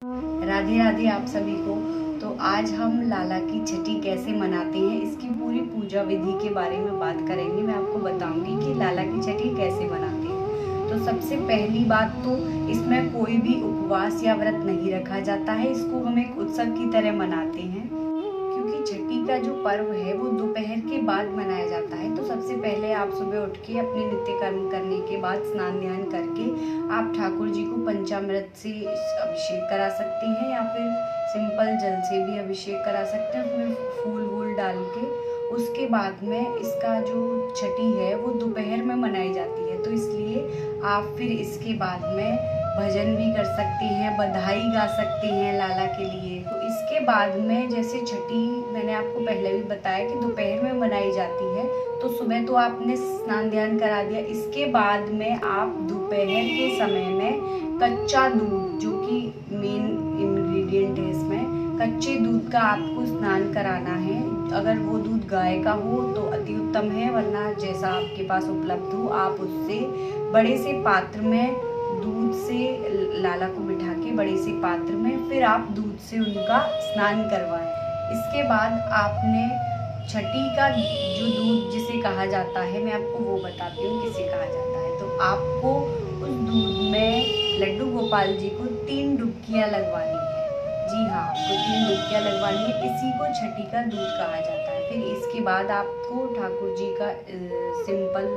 राधे राधे आप सभी को। तो आज हम लाला की छठी कैसे मनाते हैं, इसकी पूरी पूजा विधि के बारे में बात करेंगे। मैं आपको बताऊंगी कि लाला की छठी कैसे मनाते हैं। तो सबसे पहली बात तो इसमें कोई भी उपवास या व्रत नहीं रखा जाता है। इसको हम एक उत्सव की तरह मनाते हैं, क्योंकि छठी का जो पर्व है वो दोपहर के बाद मनाया जाता है। तो सबसे पहले आप सुबह उठ के अपने नित्य कर्म करने के बाद स्नान ध्यान करके आप ठाकुर जी को पंचामृत से अभिषेक करा सकते हैं, या फिर सिंपल जल से भी अभिषेक करा सकते हैं, उसमें फूल वूल डाल के। उसके बाद में इसका जो छठी है वो दोपहर में मनाई जाती है, तो इसलिए आप फिर इसके बाद में भजन भी कर सकते हैं, बधाई गा सकते हैं लाला के लिए। तो इसके बाद में जैसे छठी मैंने आपको पहले भी बताया कि दोपहर में मनाई जाती है, तो सुबह तो आपने स्नान ध्यान करा दिया। इसके बाद में आप दोपहर के समय में कच्चा दूध, जो कि मेन इंग्रेडिएंट है इसमें, कच्चे दूध का आपको स्नान कराना है। अगर वो दूध गाय का हो तो अति उत्तम है, वरना जैसा आपके पास उपलब्ध हो आप उससे बड़े से पात्र में दूध से लाला को बिठा के बड़े से पात्र में फिर आप दूध से उनका स्नान करवाएं। इसके बाद आपने छठी का जो दूध जिसे कहा जाता है, मैं आपको वो बताती हूँ किसे कहा जाता है। तो आपको उस दूध में लड्डू गोपाल जी को 3 डुबकियाँ लगवानी है। जी हाँ, आपको 3 डुबकियाँ लगवानी है। इसी को छठी का दूध कहा जाता है। फिर इसके बाद आपको ठाकुर जी का सिंपल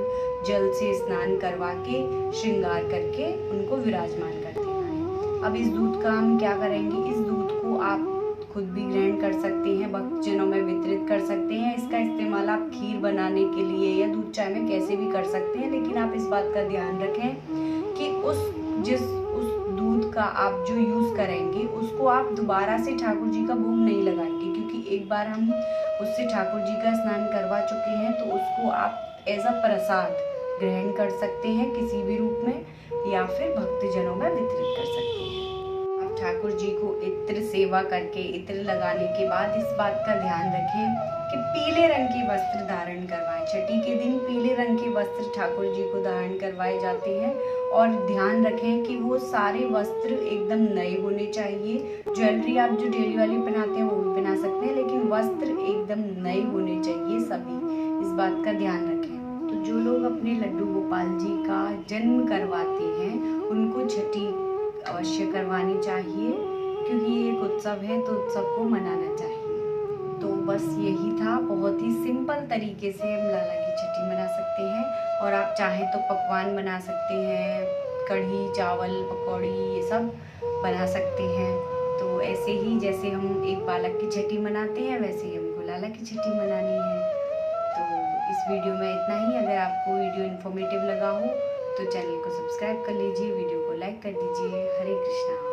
जल से स्नान करवा के श्रृंगार करके उनको विराजमान कर देना है। अब इस दूध का हम क्या करेंगे, इस दूध को आप खुद भी ग्रहण कर सकते हैं, भक्तजनों में वितरित कर सकते हैं। इसका इस्तेमाल आप खीर बनाने के लिए या दूध चाय में कैसे भी कर सकते हैं, लेकिन आप इस बात का ध्यान रखें कि उस दूध का आप जो यूज़ करेंगे उसको आप दोबारा से ठाकुर जी का भोग नहीं लगाएंगे, क्योंकि एक बार हम उससे ठाकुर जी का स्नान करवा चुके हैं। तो उसको आप एज अ प्रसाद ग्रहण कर सकते हैं किसी भी रूप में, या फिर भक्तजनों में वितरित कर सकते हैं। आप ठाकुर जी को इत्र सेवा करके, इत्र लगाने के बाद इस बात का ध्यान रखें कि पीले रंग के वस्त्र धारण करवाएं। छठी के दिन पीले रंग के वस्त्र ठाकुर जी को धारण करवाए जाते हैं, और ध्यान रखें कि वो सारे वस्त्र एकदम नए होने चाहिए। ज्वेलरी आप जो डेली वाली पहनाते हैं वो भी पहना सकते हैं, लेकिन वस्त्र एकदम नए होने चाहिए सभी। इस बात का ध्यान रखें। तो जो लोग अपने लड्डू गोपाल जी का जन्म करवाते हैं उनको छठी अवश्य करवानी चाहिए, क्योंकि ये एक उत्सव है तो उत्सव को मनाना चाहिए। तो बस यही था, बहुत ही सिंपल तरीके से हम लाला की छठी मना सकते हैं। और आप चाहें तो पकवान बना सकते हैं, कढ़ी चावल पकौड़ी ये सब बना सकते हैं। तो ऐसे ही जैसे हम एक बालक की छठी मनाते हैं, वैसे ही हमको लाला की छठी मनानी है। तो इस वीडियो में इतना ही। अगर आपको वीडियो इन्फॉर्मेटिव लगा हो तो चैनल को सब्सक्राइब कर लीजिए, वीडियो को लाइक कर दीजिए। हरे कृष्णा।